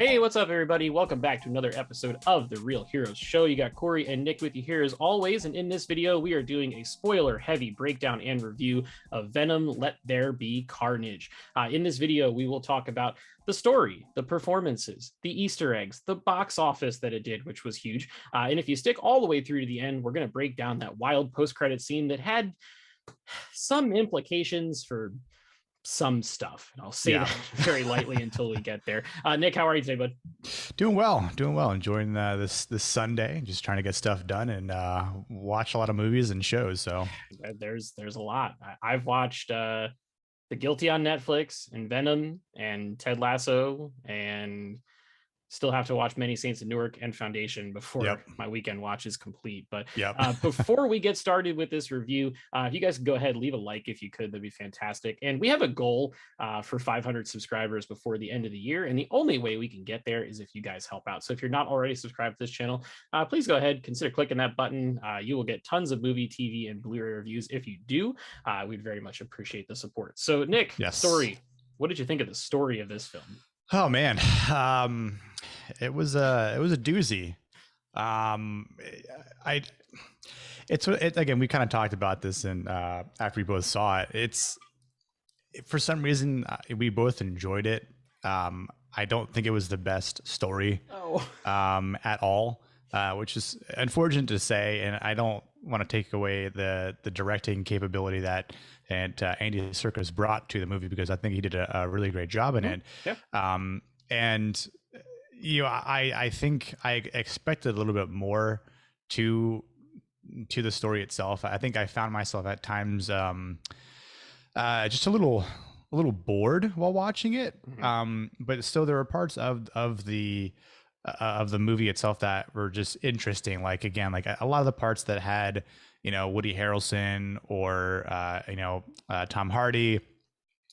Hey, what's up, everybody? Welcome back to another episode of The Real Heroes Show. You got Corey and Nick with you here as always, and in this video, we are doing a spoiler-heavy breakdown and review of Venom, There Be Carnage. In this video, we will talk about the story, the performances, the Easter eggs, the box office that it did, which was huge. And if you stick all the way through to the end, we're going to break down that wild post-credit scene that had some implications for some stuff, and I'll say that very lightly until we get there. Nick, how are you today, bud? Doing well. Enjoying this Sunday, just trying to get stuff done and watch a lot of movies and shows. So there's a lot. I've watched The Guilty on Netflix and Venom and Ted Lasso, and still have to watch Many Saints of Newark and Foundation before my weekend watch is complete. But before we get started with this review, if you guys could go ahead, leave a like if you could, that'd be fantastic. And we have a goal for 500 subscribers before the end of the year. And the only way we can get there is if you guys help out. So if you're not already subscribed to this channel, please go ahead, consider clicking that button. You will get tons of movie, TV, and Blu-ray reviews if you do. We'd very much appreciate the support. So Nick, story. What did you think of the story of this film? Oh man, it was a doozy. Again, we kind of talked about this, and after we both saw it, it's for some reason we both enjoyed it. I don't think it was the best story at all, which is unfortunate to say, and I don't want to take away the directing capability that Andy Serkis brought to the movie, because I think he did a really great job in it. And I think I expected a little bit more to the story itself. I think I found myself at times just a little bored while watching it. But still, there were parts of the movie itself that were just interesting. Like, again, like a lot of the parts that had, Woody Harrelson or, Tom Hardy,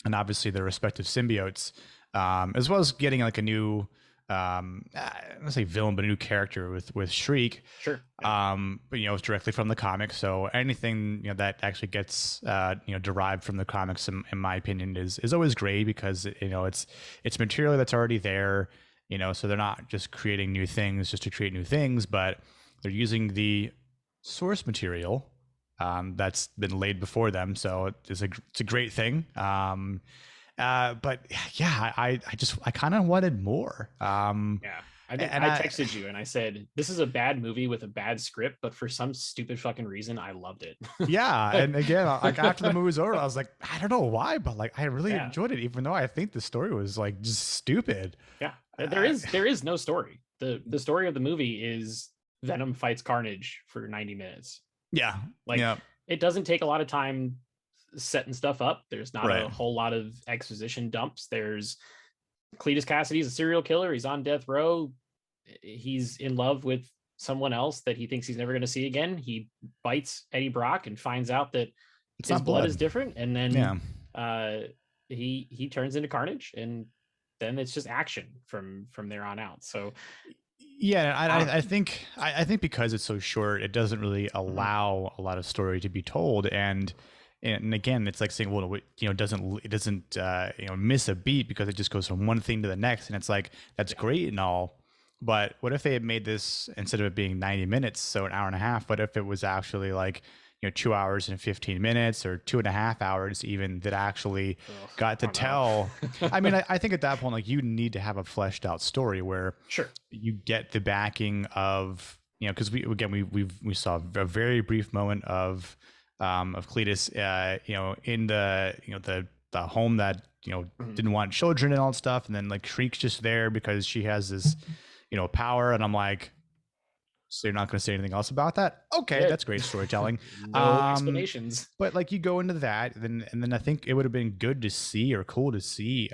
and obviously their respective symbiotes, as well as getting like a new, let's say villain, but a new character with Shriek. Sure. But it's directly from the comics. So anything that actually gets derived from the comics, in my opinion, is always great, because it's material that's already there. So they're not just creating new things just to create new things, but they're using the source material that's been laid before them. So it's a great thing. But yeah, I kind of wanted more. I texted you and I said, this is a bad movie with a bad script, but for some stupid fucking reason, I loved it. Yeah. And again, like after the movie was over, I was like, I don't know why, but like, I really enjoyed it, even though I think the story was like just stupid. Yeah. There is no story. The story of the movie is Venom fights Carnage for 90 minutes. Yeah. It doesn't take a lot of time setting stuff up. There's not a whole lot of exposition dumps. There's Cletus Kasady is a serial killer. He's on death row. He's in love with someone else that he thinks he's never going to see again. He bites Eddie Brock and finds out that his blood is different. And then he turns into Carnage, and then it's just action from there on out. So I think because it's so short, it doesn't really allow a lot of story to be told. And again, it's like saying, well, it doesn't miss a beat, because it just goes from one thing to the next. And it's like, that's great and all, but what if they had made this, instead of it being 90 minutes, so an hour and a half, what if it was actually like 2 hours and 15 minutes or 2.5 hours even, that actually got to tell. I mean, I think at that point, like, you need to have a fleshed out story where you get the backing of, because we saw a very brief moment of Cletus, in the home that, didn't want children and all that stuff. And then like Shriek's just there because she has this, power. And I'm like, so you're not going to say anything else about that? Okay. That's great storytelling. No explanations. But like, you go into that, and then I think it would have been good to see, or cool to see,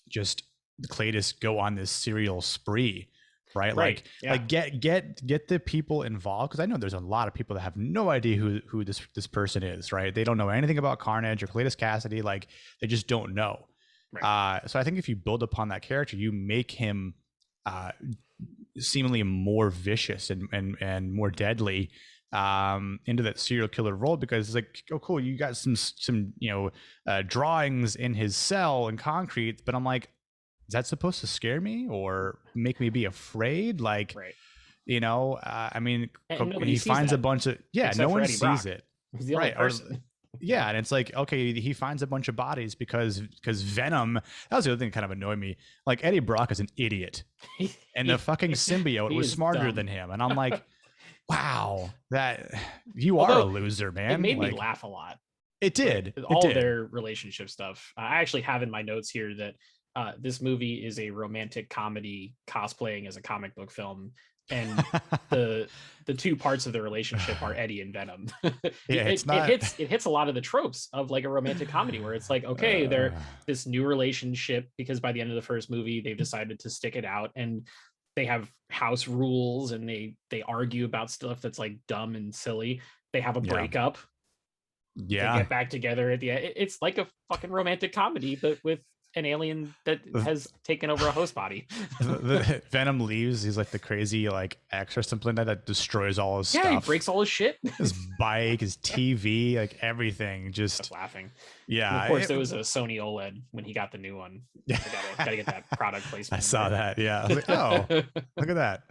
just Cletus go on this serial spree. Right. Like get the people involved, because I know there's a lot of people that have no idea who this person is. Right. They don't know anything about Carnage or Cletus Kasady. Like, they just don't know. So I think if you build upon that character, you make him seemingly more vicious and more deadly into that serial killer role, because it's like, oh cool, you got some drawings in his cell in concrete, but I'm like, is that supposed to scare me or make me be afraid? Like, Right. I mean, And nobody he sees finds a that bunch of, yeah, no except for one Eddie sees Brock. it. He's the only Right. Or, person. yeah. And it's like, okay, he finds a bunch of bodies because Venom, that was the other thing that kind of annoyed me. Like, Eddie Brock is an idiot. And the fucking symbiote He was is smarter dumb. than him. And I'm like, wow, that you are a Although loser, it man. made me Like, laugh a lot. it Like did. It all of did. their relationship stuff. I actually have in my notes here that this movie is a romantic comedy cosplaying as a comic book film, and the two parts of the relationship are Eddie and Venom. Yeah, it's It not. hits a lot of the tropes of like a romantic comedy where it's like, okay, they're this new relationship because by the end of the first movie they've decided to stick it out, and they have house rules and they argue about stuff that's like dumb and silly. They have a Yeah. breakup, they Yeah. get back together at the end. It's like a fucking romantic comedy, but with an alien that has taken over a host body. Venom leaves. He's like the crazy like ex or something like that destroys all his Yeah, stuff. he breaks all his shit. His bike, his TV, like everything. Just laughing. Yeah. And of course, there was a Sony OLED when he got the new one. Gotta get that product placement. I saw that. Yeah. I was like, oh, look at that.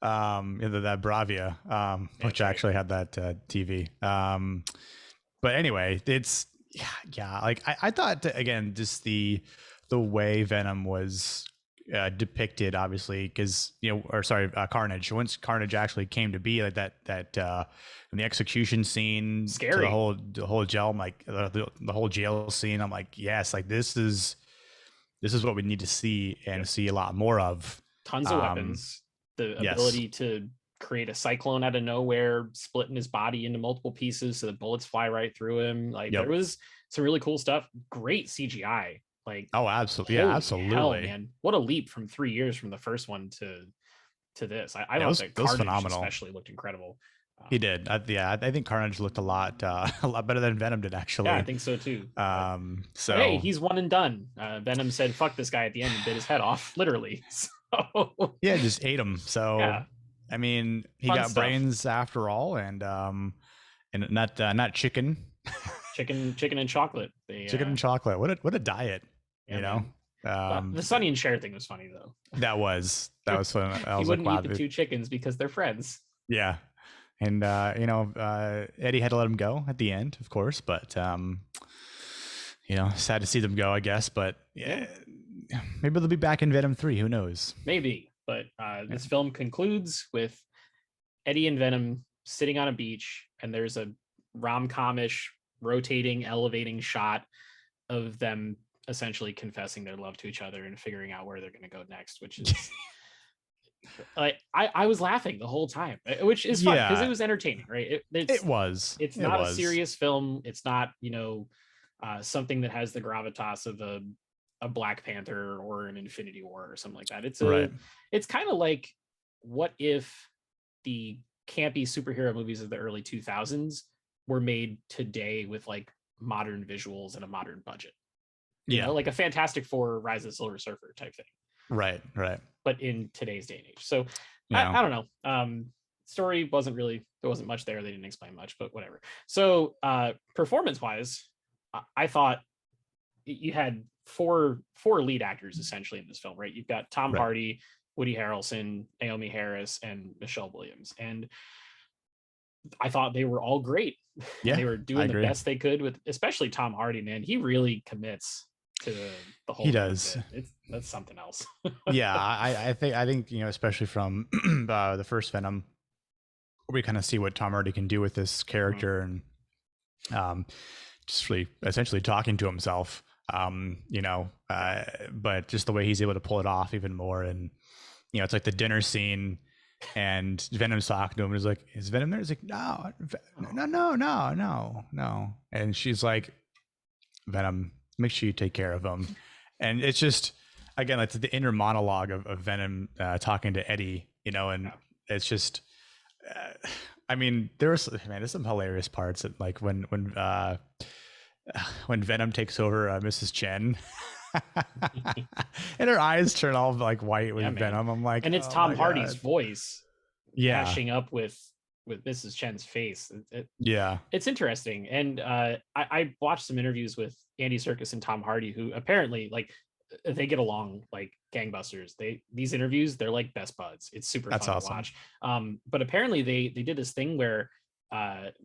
That Bravia, which actually had that TV. But anyway, it's yeah. Like I thought that, again, just the way Venom was depicted, obviously, because Carnage. Once Carnage actually came to be, like that in the execution scene, scary. The whole jail, I'm like the whole jail scene. I'm like, yes, like this is what we need to see and see a lot more of. Tons of weapons, the ability to create a cyclone out of nowhere, splitting his body into multiple pieces so the bullets fly right through him. Like there was some really cool stuff. Great CGI. Like, oh, absolutely, yeah, absolutely, hell, man! What a leap from 3 years from the first one to this. I thought that Carnage especially looked incredible. He did. I think Carnage looked a lot better than Venom did, actually. Yeah, I think so too. So hey, he's one and done. Venom said, "Fuck this guy" at the end and bit his head off, literally. So yeah, just ate him. So yeah. I mean, he got stuff. Brains after all, and not chicken. chicken and chocolate. Chicken and chocolate. What a diet. Yeah, you know. The Sonny and Cher thing was funny though. That was fun. I was he wouldn't eat the two chickens because they're friends. Yeah. And Eddie had to let him go at the end, of course, but sad to see them go, I guess. But yeah, maybe they'll be back in Venom 3. Who knows? Maybe. But this film concludes with Eddie and Venom sitting on a beach, and there's a rom-com-ish rotating, elevating shot of them essentially confessing their love to each other and figuring out where they're going to go next, which is I was laughing the whole time, which is fun because it was entertaining, right? It's not a serious film. It's not something that has the gravitas of a Black Panther or an Infinity War or something like that. It's kind of like, what if the campy superhero movies of the early 2000s were made today with like modern visuals and a modern budget? You know, like a Fantastic Four, Rise of the Silver Surfer type thing. Right. But in today's day and age. So I don't know. Story wasn't there wasn't much there. They didn't explain much, but whatever. So performance wise, I thought you had four lead actors essentially in this film, right? You've got Tom Hardy, Woody Harrelson, Naomi Harris, and Michelle Williams. And I thought they were all great. Yeah, they were doing the best they could with, especially Tom Hardy, man. He really commits to the whole. He does. That's something else. Yeah, I think especially from the first Venom, we kind of see what Tom Hardy can do with this character, and just really essentially talking to himself. But just the way he's able to pull it off even more, and it's like the dinner scene. And Venom's talking to him, and he's like, "Is Venom there?" He's like, "No. And she's like, "Venom, make sure you take care of him." And it's just, again, like the inner monologue of Venom talking to Eddie, and it's just, I mean, there's some hilarious parts that, like when Venom takes over Mrs. Chen. And her eyes turn all like white with Venom. I'm like, and it's Tom Hardy's voice mashing up with Mrs. Chen's face. It's interesting. And I watched some interviews with Andy Serkis and Tom Hardy, who apparently, like, they get along like gangbusters. These interviews, they're like best buds. It's super That's fun awesome. to watch. But apparently they did this thing where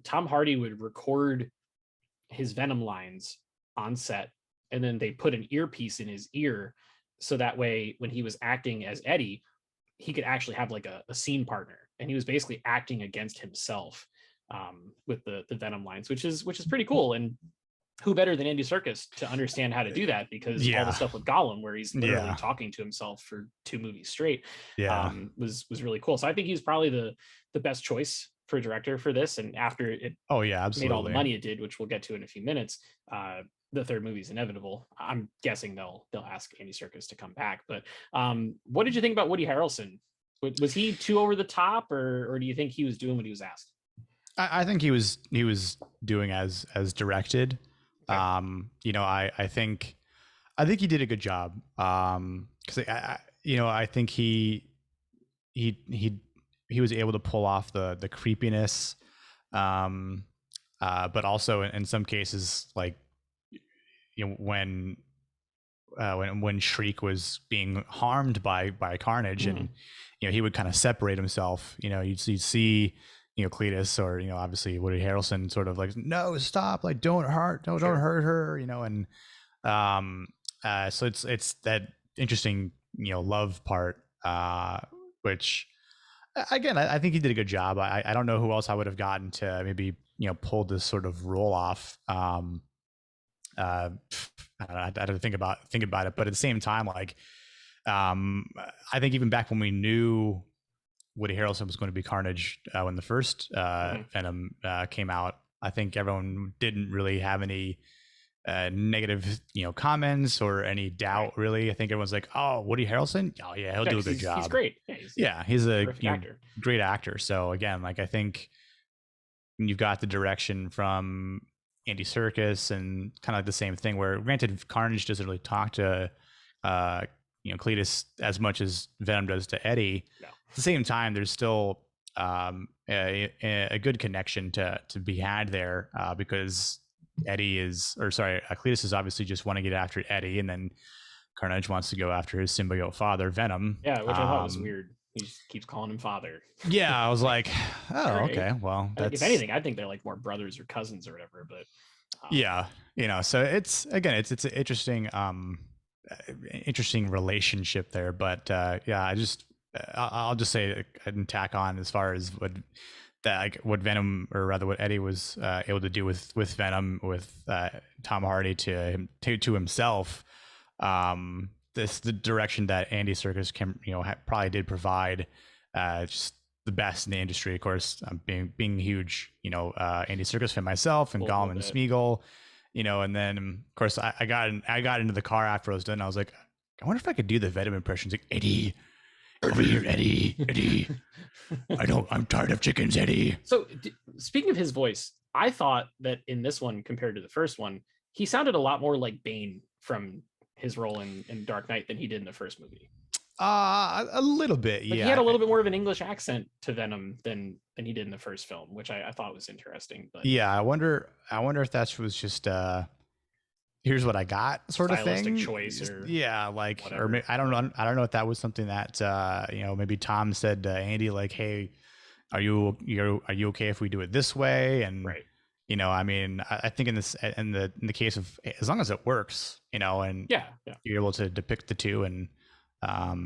Tom Hardy would record his Venom lines on set, and then they put an earpiece in his ear, so that way when he was acting as Eddie, he could actually have like a scene partner, and he was basically acting against himself with the Venom lines, which is pretty cool. And who better than Andy Serkis to understand how to do that? Because all the stuff with Gollum, where he's literally talking to himself for 2 movies straight, was really cool. So I think he's probably the best choice for a director for this. And after it made all the money it did, which we'll get to in a few minutes, the third movie is inevitable. I'm guessing they'll ask Andy Serkis to come back. But what did you think about Woody Harrelson? Was he too over the top, or do you think he was doing what he was asked? I think he was doing as directed. Okay. I think he did a good job. Because I think he was able to pull off the creepiness, but also in some cases, like, when Shriek was being harmed by Carnage, and he would kind of separate himself. You'd see Cletus, or obviously Woody Harrelson, sort of like, no, stop, like, don't hurt her, and so it's that interesting love part, which, again, I think he did a good job. I don't know who else I would have gotten to maybe pull this sort of role off. I had to think about it, but at the same time, like, I think even back when we knew Woody Harrelson was going to be Carnage, when the first Venom came out, I think everyone didn't really have any negative comments or any doubt, really. I think everyone's like, oh, Woody Harrelson, oh yeah, he'll do a good job. He's great. He's a great actor. So again, like, I think you've got the direction from Andy Serkis, and kind of like the same thing, where, granted, Carnage doesn't really talk to Cletus as much as Venom does to Eddie. No. At the same time, there's still a good connection to be had there, because Cletus is obviously just want to get after Eddie, and then Carnage wants to go after his symbiote father, Venom. Yeah, which I thought was weird. He just keeps calling him father. Yeah, I was like, oh, right. Okay, well, that's... if anything, I think they're like more brothers or cousins or whatever. But so it's an interesting relationship there. But I'll just say and tack on, as far as what Venom, or rather what Eddie was able to do with Venom, with Tom Hardy to himself. The direction that Andy Serkis probably did provide, just the best in the industry. Of course, being a huge Andy Serkis fan myself, and Gollum and Smeagol, and then of course I got into the car after I was done. I was like, I wonder if I could do the Venom impressions, like, Eddie, over here, Eddie. I'm tired of chickens, Eddie. So speaking of his voice, I thought that in this one, compared to the first one, he sounded a lot more like Bane from his role in Dark Knight than he did in the first movie. A little bit, yeah. He had a little bit more of an English accent to Venom than he did in the first film, which I thought was interesting. But yeah, I wonder if that was just here's what I got sort of thing. Choice, or like whatever. Or maybe, I don't know if that was something that maybe Tom said to Andy, like, hey, are you okay if we do it this way? And right. I mean, I think in the case of, as long as it works, and you're able to depict the two, and I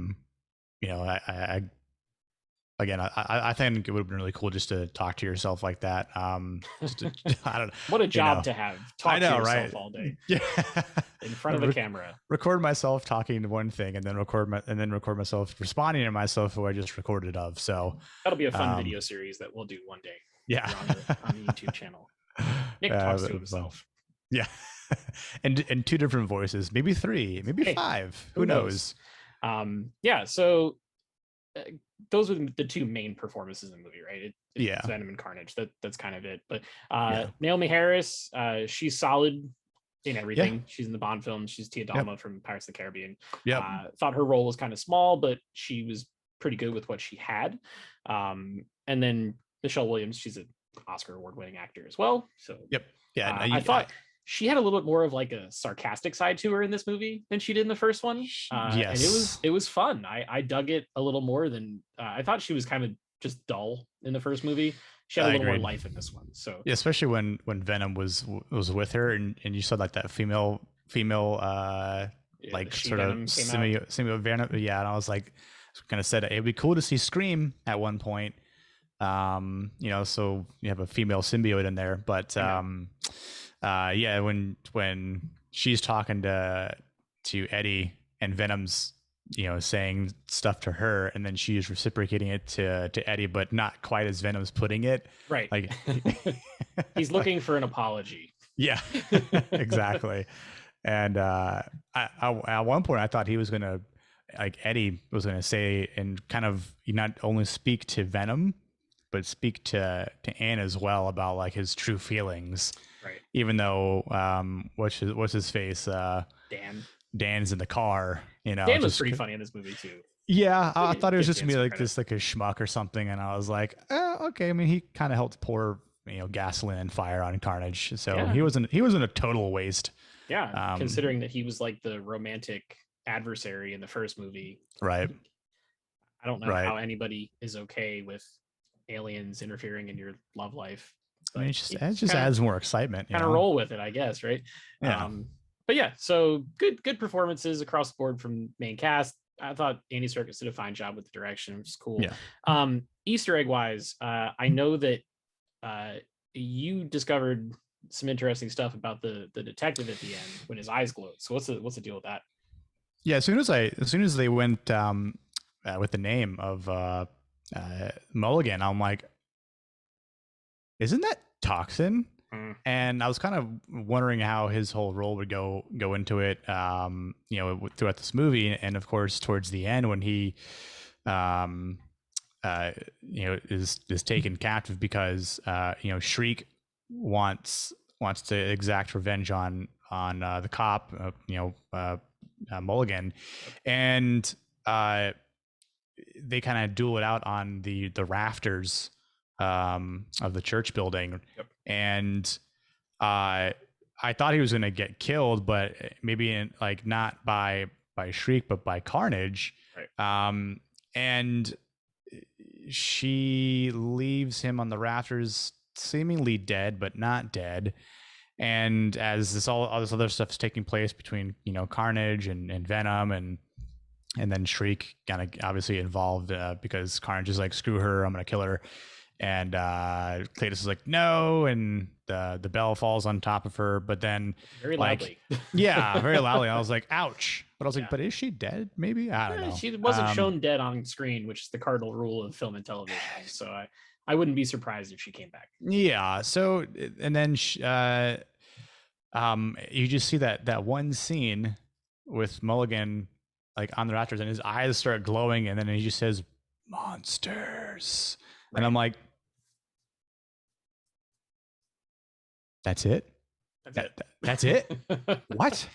think it would have been really cool just to talk to yourself like that. I don't know. What a job to have. Talk to yourself, right? All day. Yeah. In front of a camera. Record myself talking to one thing, and then record myself responding to myself who I just recorded of. So that'll be a fun video series that we'll do one day. Yeah. On the YouTube channel. Nick talks to himself. Yeah. and 2 different voices, maybe 3, maybe 5. Who knows? So those were the 2 main performances in the movie, right? It's Venom and Carnage. That's kind of it. But Naomi Harris, she's solid in everything. Yeah. She's in the Bond film. She's Tia Dalma from Pirates of the Caribbean. Thought her role was kind of small, but she was pretty good with what she had. And then Michelle Williams, she's an Oscar award-winning actor as well. So I she had a little bit more of like a sarcastic side to her in this movie than she did in the first one. And Yes. it was fun. I dug it a little more than I thought she was kind of just dull in the first movie. She had a I little more agreed. life in this one. So Yeah, especially when Venom was with her, and you saw like that female yeah, the like she sort of Venom came out. simio Venom. Yeah, and I was like, kind of said it'd be cool to see Scream at one point. You know, so you have a female symbiote in there, but yeah, when she's talking to Eddie and Venom's, you know, saying stuff to her, and then she's reciprocating it to Eddie, but not quite as Venom's putting it. Right. Like He's looking for an apology. yeah, exactly. And at one point, I thought he was gonna, like Eddie was gonna say, and kind of not only speak to Venom, but speak to Anne as well about like his true feelings. Right. Even though what's his face Dan. Dan's in the car, you know. Dan was just pretty funny in this movie too. yeah, I thought it was Give just Dan gonna be some like credit. this, like a schmuck or something, and I was like, okay. I mean, he kind of helped pour, you know, gasoline and fire on Carnage, so Yeah. he wasn't a total waste. Yeah, considering that he was like the romantic adversary in the first movie. Right. I don't know Right. how anybody is okay with aliens interfering in your love life. I mean, But it just adds more excitement. Kind of roll with it, I guess, right? Yeah. But yeah, so good performances across the board from main cast. I thought Andy Serkis did a fine job with the direction, which is cool. Yeah. Easter egg wise, I know that you discovered some interesting stuff about the detective at the end when his eyes glowed. So what's the deal with that? Yeah, as soon as they went with the name of Mulligan, I'm like, isn't that Toxin? And I was kind of wondering how his whole role would go into it, you know, throughout this movie, and of course towards the end when he, you know, is taken captive because you know, Shriek wants to exact revenge on the cop, you know, Mulligan, and they kind of duel it out on the rafters of the church building. Yep. And I thought he was going to get killed, but maybe like not by Shriek, but by Carnage. Right. And she leaves him on the rafters, seemingly dead, but not dead. And as all this other stuff is taking place between, you know, Carnage and Venom and then Shriek kind of obviously involved because Carnage is like, screw her, I'm gonna kill her. And Cletus is like, no, and the bell falls on top of her, but then very like, loudly. yeah, very loudly. I was like, ouch. But I was like, but is she dead? Maybe, I don't know. She wasn't shown dead on screen, which is the cardinal rule of film and television. So I wouldn't be surprised if she came back. Yeah. So and then you just see that one scene with Mulligan like on the rafters, and his eyes start glowing, and then he just says monsters. Right. And I'm like, that's it? That's it? What?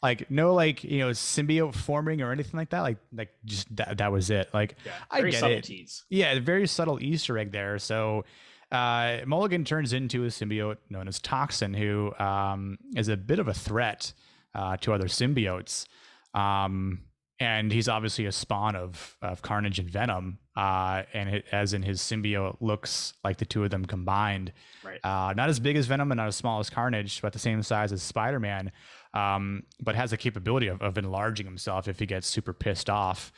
Like, no, like, you know, symbiote forming or anything like that. Like just that was it. Like, yeah, I get subtleties. It. Yeah, very subtle Easter egg there. So Mulligan turns into a symbiote known as Toxin, who is a bit of a threat to other symbiotes. And he's obviously a spawn of Carnage and Venom, and as in his symbiote looks like the two of them combined. Right. Not as big as Venom and not as small as Carnage, but the same size as Spider-Man, but has the capability of enlarging himself if he gets super pissed off.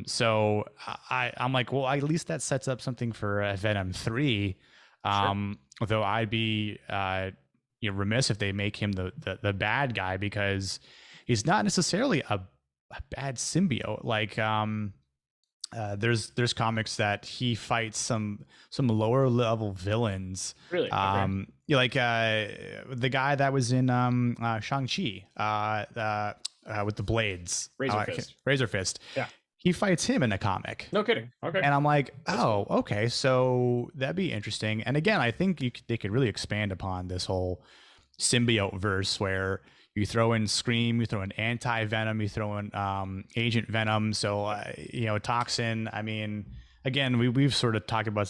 So I'm like, well, at least that sets up something for Venom 3. Sure. Though I'd be you know, remiss if they make him the bad guy, because he's not necessarily a bad symbiote. Like there's comics that he fights some lower level villains. Really? Okay. Like the guy that was in Shang-Chi with the blades, Razor Fist. Yeah, he fights him in a comic. No kidding. Okay. And I'm like, oh, okay, so that'd be interesting. And again, I think they could really expand upon this whole symbiote verse, where you throw in Scream, you throw in Anti-Venom, you throw in Agent Venom. So, you know, Toxin, I mean, again, we've sort of talked about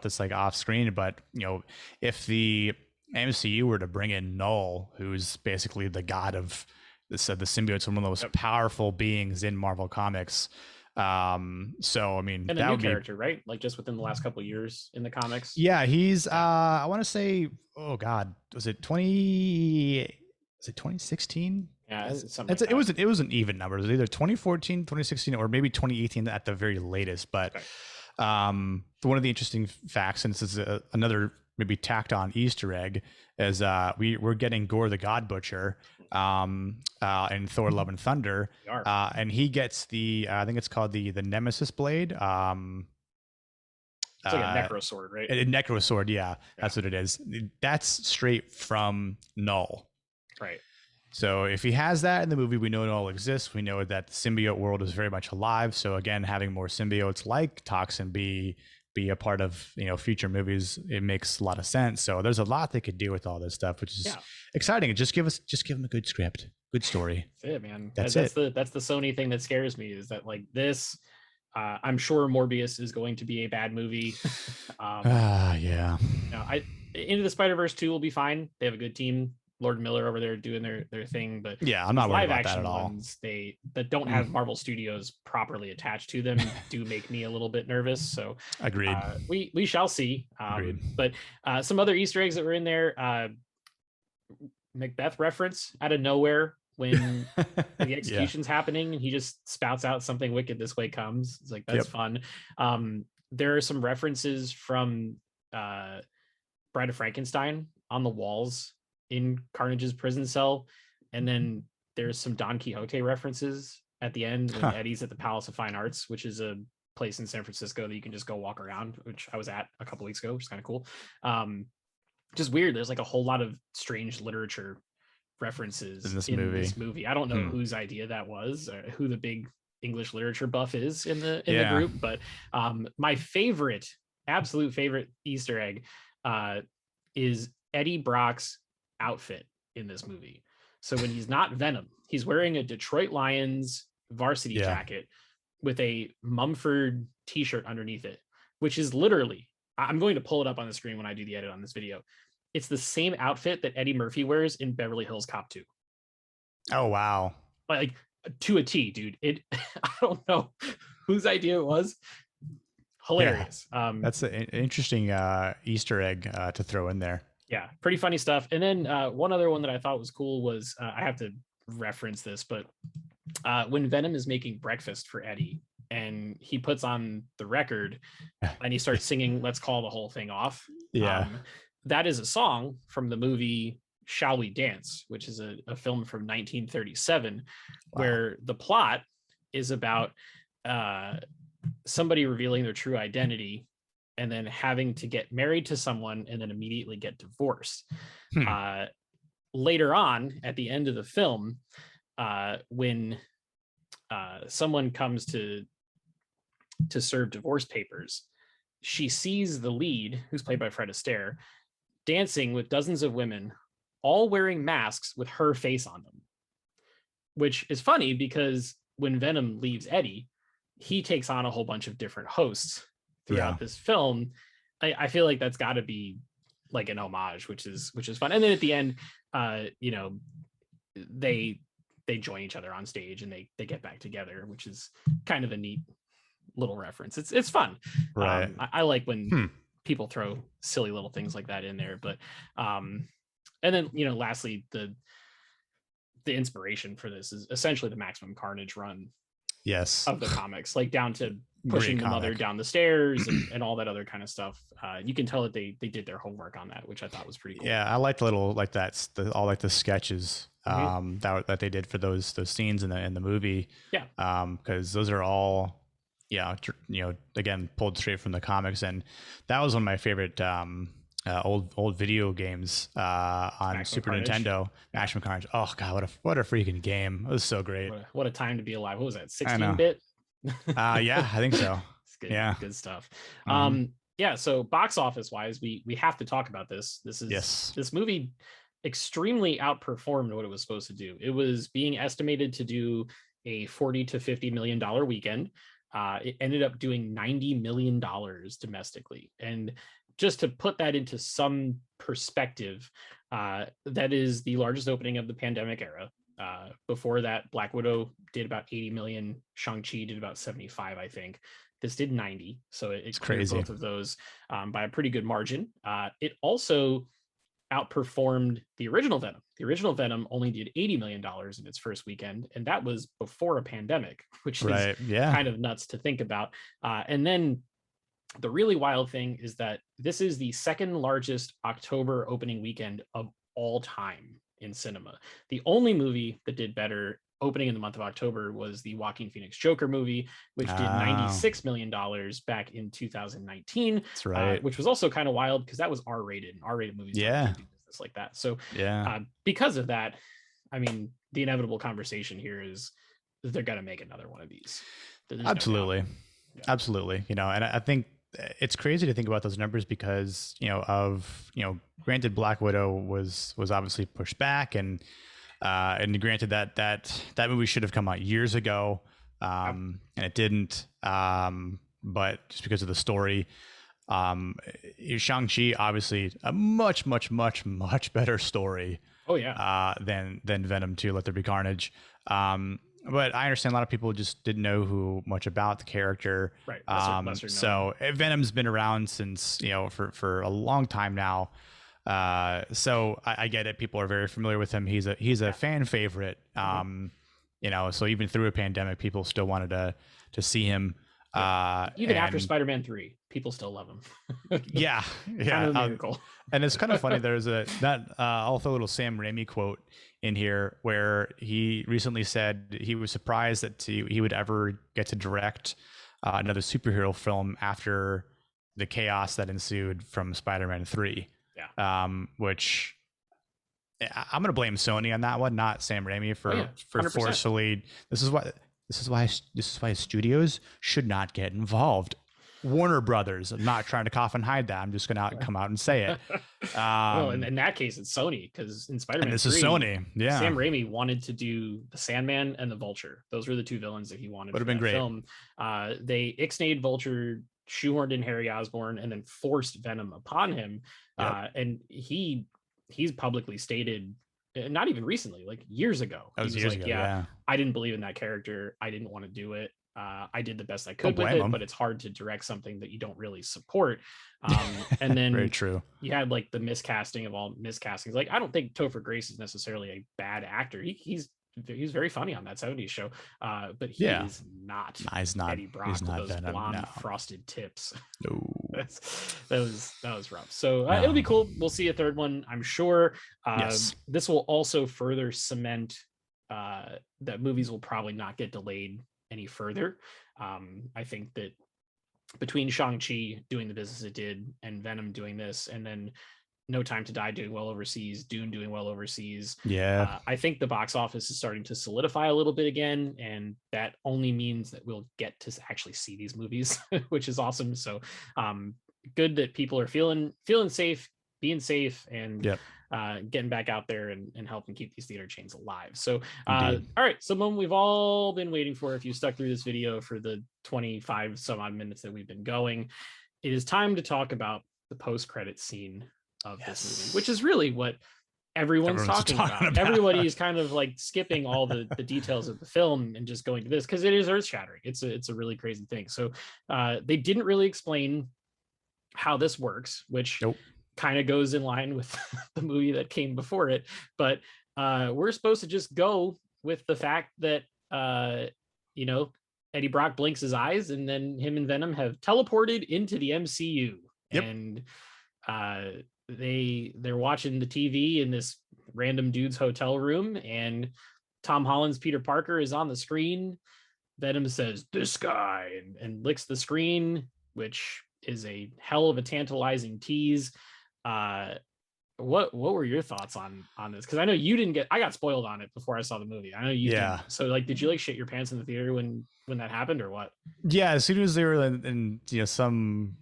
this like off screen, but, you know, if the MCU were to bring in Null, who's basically the god of the symbiotes, one of the most powerful beings in Marvel Comics. So I mean, And a that new would be character, right? Like just within the last couple of years in the comics. yeah. He's I want to say, oh God, was it 2016? Yeah, something like that. It was an even number. It was either 2014, 2016, or maybe 2018 at the very latest. But one of the interesting facts, and this is another maybe tacked on Easter egg, is we're getting Gore the God Butcher in Thor Love and Thunder, and he gets the I think it's called the Nemesis blade. It's like a necro sword, right? A necro sword, yeah, that's what it is. That's straight from Null, right? So if he has that in the movie, we know it all exists. We know that the symbiote world is very much alive. So again, having more symbiotes like Toxin be a part of future movies, it makes a lot of sense. So there's a lot they could do with all this stuff, which is exciting. Just give them a good script, good story. That's it, man. That's the Sony thing that scares me, is that like this. I'm sure Morbius is going to be a bad movie. Yeah. Into the Spider-Verse 2 will be fine. They have a good team. Lord Miller over there doing their thing, but yeah, I'm not worried about that at all. Ones, that don't have Marvel Studios properly attached to them do make me a little bit nervous. So agreed. We shall see. But some other Easter eggs that were in there. Macbeth reference out of nowhere when the execution's happening, and he just spouts out something wicked this way comes. It's like, that's fun. There are some references from Bride of Frankenstein on the walls in Carnage's prison cell, and then there's some Don Quixote references at the end when Eddie's at the Palace of Fine Arts, which is a place in San Francisco that you can just go walk around, which I was at a couple weeks ago, which is kind of cool. Just weird. There's like a whole lot of strange literature references in this movie. I don't know whose idea that was, or who the big English literature buff is in the group, but my absolute favorite Easter egg is Eddie Brock's outfit in this movie. So when he's not Venom, he's wearing a Detroit Lions varsity jacket with a Mumford t-shirt underneath it, which is literally, I'm going to pull it up on the screen when I do the edit on this video. It's the same outfit that Eddie Murphy wears in Beverly Hills Cop 2. Oh, wow. Like to a T, dude. I don't know whose idea it was. Hilarious. That's an interesting Easter egg to throw in there. Yeah, pretty funny stuff. And then one other one that I thought was cool was, I have to reference this, but when Venom is making breakfast for Eddie and he puts on the record and he starts singing Let's Call the Whole Thing Off. That is a song from the movie Shall We Dance, which is a film from 1937, where the plot is about somebody revealing their true identity and then having to get married to someone and then immediately get divorced. Later on, at the end of the film, when someone comes to serve divorce papers, she sees the lead, who's played by Fred Astaire, dancing with dozens of women, all wearing masks with her face on them, which is funny because when Venom leaves Eddie, he takes on a whole bunch of different hosts throughout this film. I feel like that's got to be like an homage, which is fun. And then at the end, they join each other on stage and they get back together, which is kind of a neat little reference. It's fun. Right. I like when people throw silly little things like that in there. But and then lastly, the inspiration for this is essentially the Maximum Carnage run of the comics, like down to pushing the mother down the stairs and all that other kind of stuff. You can tell that they did their homework on that, which I thought was pretty cool. Yeah, I liked all the sketches that they did for those scenes in the movie. Yeah, because those are all again pulled straight from the comics, and that was one of my favorite old video games on Super Nintendo. Maximum Carnage. Oh god, what a freaking game! It was so great. What a time to be alive. What was that? 16-bit? Yeah, I think so. It's good, good stuff. So box office wise, we have to talk about this. This movie extremely outperformed what it was supposed to do. It was being estimated to do a $40 to $50 million weekend. It ended up doing $90 million domestically. And just to put that into some perspective, that is the largest opening of the pandemic era. Before that, Black Widow did about 80 million. Shang-Chi did about 75, I think. This did 90, so it cleared crazy. both of those by a pretty good margin. It also outperformed the original Venom. The original Venom only did $80 million in its first weekend, and that was before a pandemic, which is kind of nuts to think about. And then the really wild thing is that this is the second largest October opening weekend of all time in cinema. The only movie that did better opening in the month of October was the Joaquin Phoenix Joker movie, which did $96 million back in 2019. That's right. Which was also kind of wild because that was R-rated, and R-rated movies don't do business like that. So because of that, I mean, the inevitable conversation here is they're going to make another one of these. Absolutely. Absolutely. You know, and I think it's crazy to think about those numbers because, granted Black Widow was obviously pushed back and granted that movie should have come out years ago. And it didn't. But just because of the story, Shang-Chi, obviously a much better story. Oh yeah. Than Venom 2, Let There Be Carnage. But I understand a lot of people just didn't know much about the character. Right. So Venom's been around since, for a long time now. So I get it. People are very familiar with him. He's a fan favorite. So even through a pandemic, people still wanted to see him. Even after Spider-Man 3, people still love him. Yeah. Kind of a miracle. And it's kind of funny. There's I'll throw a little Sam Raimi quote in here where he recently said he was surprised that he would ever get to direct another superhero film after the chaos that ensued from Spider-Man 3. Yeah. Which I'm going to blame Sony on that one, not Sam Raimi for forcefully. This is why studios should not get involved. Warner Brothers. I'm not trying to cough and hide that. I'm just going to come out and say it. Well, in that case, it's Sony, because in Spider-Man 3, this is Sony. Yeah. Sam Raimi wanted to do the Sandman and the Vulture. Those were the two villains that he wanted. Would have been great. Film. They ixnayed Vulture, shoehorned in Harry Osborn, and then forced Venom upon him. Yep. And he's publicly stated, not even recently, like years ago, that was years ago, yeah, I didn't believe in that character. I didn't want to do it. I did the best I could with it, but it's hard to direct something that you don't really support. And then very true. You had like the miscasting of all miscastings. Like, I don't think Topher Grace is necessarily a bad actor. He's very funny on that 70s show. But he is not. He's not Eddie Brock with those Venom, blonde frosted tips. No. that was rough. So it'll be cool. We'll see a third one, I'm sure. Yes. This will also further cement that movies will probably not get delayed any further. I think that between Shang-Chi doing the business it did and Venom doing this, and then No Time to Die doing well overseas, Dune doing well overseas, I think the box office is starting to solidify a little bit again, and that only means that we'll get to actually see these movies, which is awesome. So good that people are feeling safe, being safe, and getting back out there and helping keep these theater chains alive. So all right, someone we've all been waiting for, if you stuck through this video for the 25 some odd minutes that we've been going, it is time to talk about the post-credit scene of this movie, which is really what everyone's talking about. Everybody's kind of like skipping all the details of the film and just going to this because it is earth-shattering. It's a really crazy thing. So they didn't really explain how this works, which kind of goes in line with the movie that came before it, but we're supposed to just go with the fact that Eddie Brock blinks his eyes and then him and Venom have teleported into the MCU. And they're watching the TV in this random dude's hotel room, and Tom Holland's Peter Parker is on the screen. Venom says, "This guy," and licks the screen, which is a hell of a tantalizing tease. What were your thoughts on this? Because I know you didn't I got spoiled on it before I saw the movie. I know you didn't. So like, did you like shit your pants in the theater when that happened, or what? Yeah, as soon as they were in some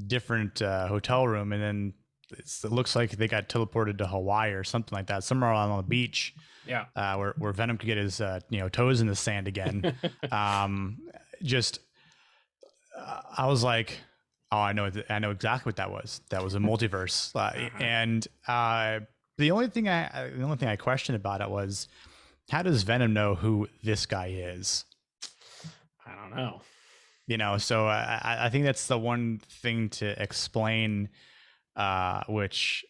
different hotel room, and then it looks like they got teleported to Hawaii or something like that, somewhere on the beach. Where Venom could get his toes in the sand again. I was like, Oh, I know exactly what that was. That was a multiverse. Uh-huh. And the only thing I questioned about it was, how does Venom know who this guy is? I don't know. You know, so I think that's the one thing to explain, which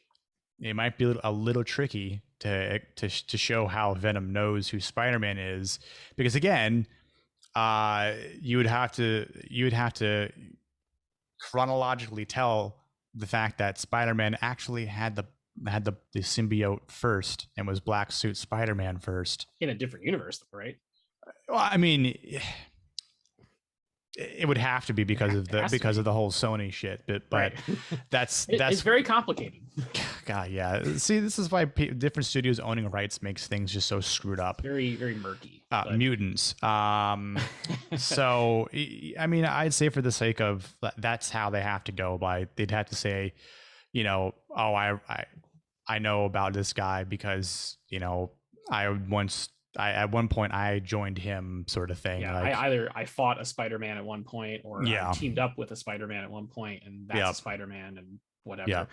it might be a little tricky to show how Venom knows who Spider-Man is, because again, you would have to chronologically tell the fact that Spider-Man actually had the symbiote first and was Black Suit Spider-Man first. In a different universe, right? Well, I mean, it would have to be because of It has to be. the whole Sony shit, but Right. that's It's very complicated. God, yeah. See, this is why different studios owning rights makes things just so screwed up. Very, very murky. Mutants. So I mean, I'd say for the sake of that's how they have to go by. They'd have to say, you know, oh, I know about this guy because, you know, at one point I joined him, sort of thing. Yeah, like, I fought a Spider-Man at one point, or I teamed up with a Spider-Man at one point, and that's a Spider-Man and whatever. Yeah.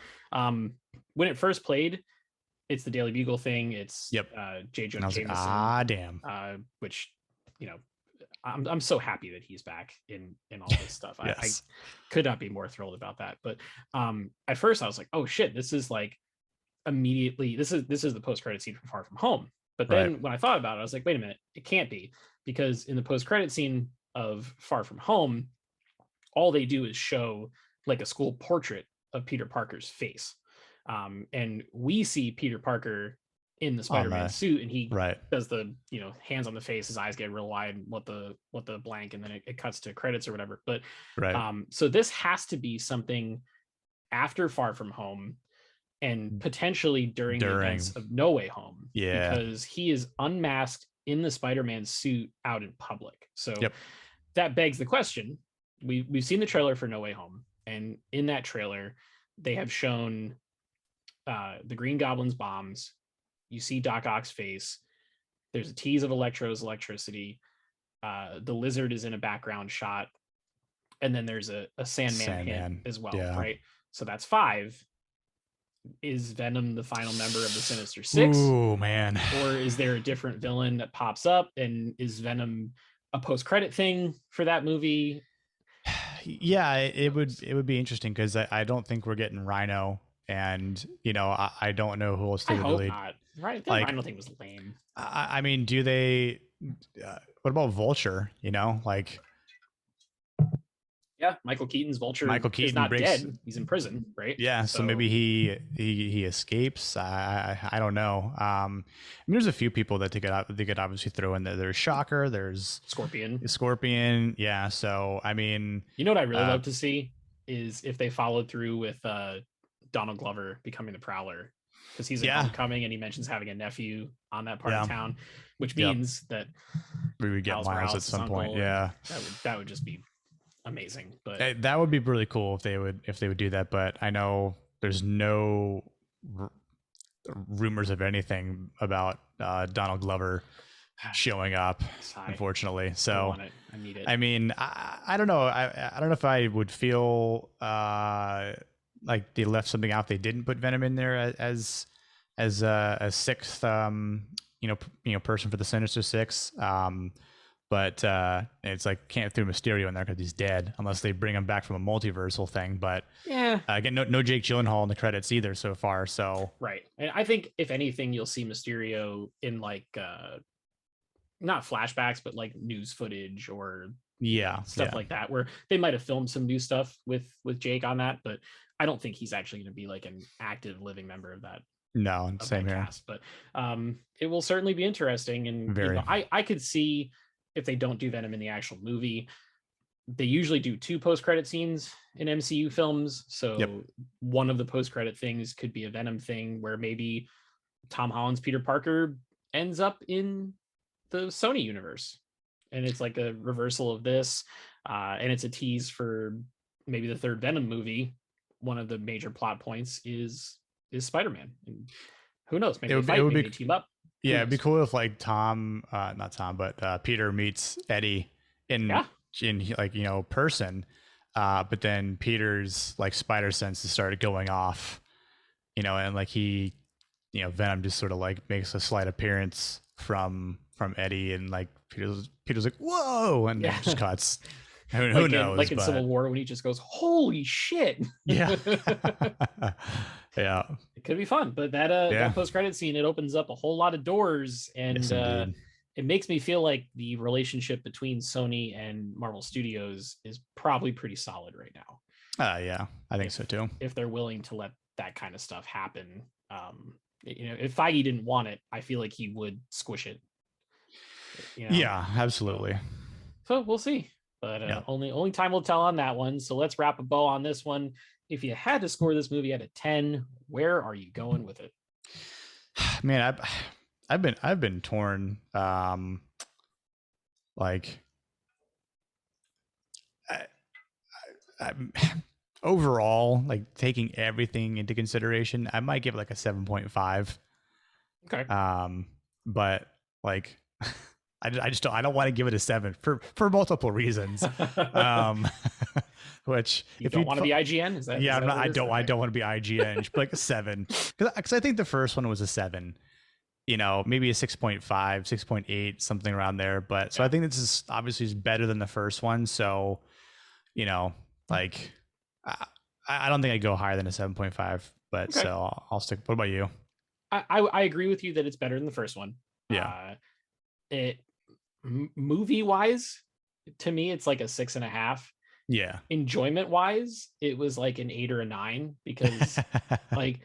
When it first played, it's the Daily Bugle thing. It's J. Jonah Jameson. Like, damn. Which, you know, I'm so happy that he's back in all this stuff. Yes. I could not be more thrilled about that. But at first I was like, oh shit, this is like immediately this is the post-credit scene from Far From Home. But then when I thought about it, I was like, wait a minute, it can't be, because in the post-credit scene of Far From Home, all they do is show like a school portrait of Peter Parker's face. And we see Peter Parker in the Spider-Man suit, and he does the, you know, hands on the face, his eyes get real wide, what the blank, and then it cuts to credits or whatever. But so this has to be something after Far From Home, and potentially during the events of No Way Home, because he is unmasked in the Spider-Man suit out in public. So that begs the question. We've seen the trailer for No Way Home, and in that trailer they have shown the Green Goblin's bombs. You see Doc Ock's face. There's a tease of Electro's electricity. The Lizard is in a background shot, and then there's a Sandman hint as well, right? So that's 5. Is Venom the final member of the Sinister Six? Oh man. Or is there a different villain that pops up, and is Venom a post-credit thing for that movie? Yeah, it would be interesting, because I don't think we're getting Rhino, and you know, I don't know who else they would really. Not. Right, the Rhino thing was lame. I mean, do they? What about Vulture? You know, like. Yeah, Michael Keaton's Vulture. Michael Keaton is not dead; he's in prison, right? Yeah, so maybe he escapes. I don't know. I mean, there's a few people that they could obviously throw in there. There's Shocker. There's Scorpion. Yeah. So I mean, you know what I really love to see is if they followed through with Donald Glover becoming the Prowler, because he's in Homecoming, and he mentions having a nephew on that part of town, which means that we would get Miles at some point. Yeah, that would just be amazing. But that would be really cool if they would do that. But I know there's no rumors of anything about Donald Glover showing up, unfortunately. So I need it. I mean, I don't know. I don't know if I would feel like they left something out. They didn't put Venom in there as a 6th person for the Sinister Six. But it's like, can't throw Mysterio in there because he's dead, unless they bring him back from a multiversal thing. But again, no Jake Gyllenhaal in the credits either so far. So and I think if anything, you'll see Mysterio in like not flashbacks, but like news footage or stuff like that, where they might have filmed some new stuff with Jake on that. But I don't think he's actually going to be like an active living member of that. No, same here. Cast. But it will certainly be interesting, and you know, I could see. If they don't do Venom in the actual movie, they usually do 2 post-credit scenes in MCU films. So one of the post-credit things could be a Venom thing, where maybe Tom Holland's Peter Parker ends up in the Sony universe, and it's like a reversal of this, and it's a tease for maybe the 3rd Venom movie. One of the major plot points is Spider-Man, and who knows, maybe they team up. Yeah, it'd be cool if like Peter meets Eddie in like, you know, person. But then Peter's like spider senses started going off, and like Venom just sort of like makes a slight appearance from Eddie, and like Peter's like, whoa, and then just cuts. Who knows? Like in Civil War when he just goes, holy shit. Yeah. Yeah. It could be fun, but that post-credit scene, it opens up a whole lot of doors, and yes, it makes me feel like the relationship between Sony and Marvel Studios is probably pretty solid right now. Yeah, I think so too. If they're willing to let that kind of stuff happen. If Feige didn't want it, I feel like he would squish it. Yeah, absolutely. So we'll see. But only time will tell on that one. So let's wrap a bow on this one. If you had to score this movie out of 10, where are you going with it? Man, I've been torn. Overall, like taking everything into consideration, I might give it like a 7.5. Okay. But like I don't want to give it a 7 for multiple reasons. Which you don't want to be IGN? Is that? Yeah, is that I don't want to be IGN. Like a 7, because I think the first one was a 7. Maybe a 6.5, 6.8, something around there. But so I think this is obviously better than the first one. So, like I don't think I'd go higher than a 7.5. But okay. So I'll stick. What about you? I agree with you that it's better than the first one. Yeah. Movie wise, to me, it's like a 6.5. Yeah. Enjoyment wise, it was like an 8 or a 9, because like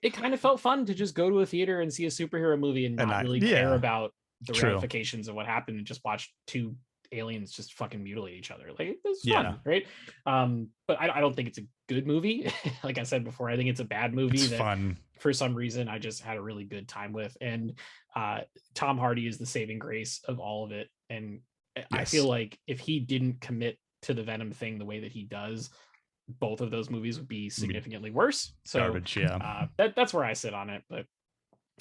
it kind of felt fun to just go to a theater and see a superhero movie and not really care about the ramifications of what happened, and just watch two aliens just fucking mutilate each other. Like, it was fun, right? But I don't think it's a good movie. Like I said before, I think it's a bad movie. It's fun. For some reason, I just had a really good time with. And Tom Hardy is the saving grace of all of it. And I feel like if he didn't commit to the Venom thing the way that he does, both of those movies would be significantly worse. So garbage, yeah. That's where I sit on it. But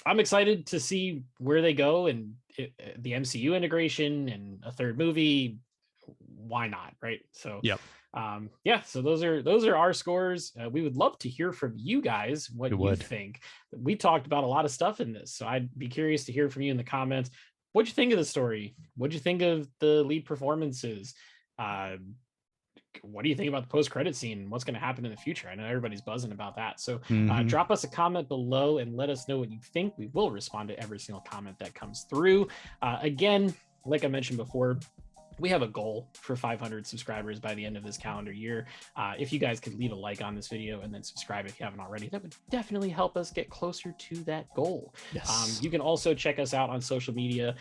I'm excited to see where they go, and the MCU integration and a third movie. Why not, right? So so those are our scores. We would love to hear from you guys what you think. We talked about a lot of stuff in this, so I'd be curious to hear from you in the comments. What'd you think of the story? What'd you think of the lead performances? What do you think about the post-credit scene? What's going to happen in the future? I know everybody's buzzing about that. So drop us a comment below and let us know what you think. We will respond to every single comment that comes through. Again, like I mentioned before, we have a goal for 500 subscribers by the end of this calendar year. If you guys could leave a like on this video and then subscribe if you haven't already, that would definitely help us get closer to that goal. Yes. You can also check us out on social media.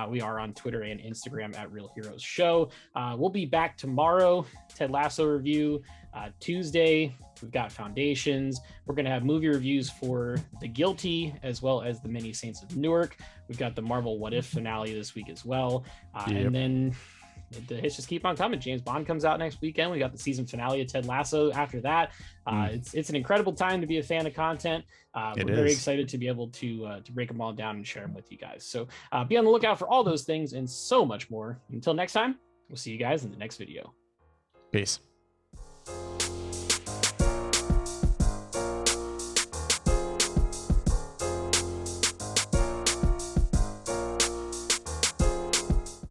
We are on Twitter and Instagram at Real Heroes Show. We'll be back tomorrow. Ted Lasso review. Tuesday, we've got Foundations. We're going to have movie reviews for The Guilty, as well as The Many Saints of Newark. We've got the Marvel What If finale this week as well. And then the hits just keep on coming. James Bond comes out next weekend. We got the season finale of Ted Lasso after that. It's an incredible time to be a fan of content. We're very excited to be able to break them all down and share them with you guys. So be on the lookout for all those things and so much more. Until next time, we'll see you guys in the next video. Peace.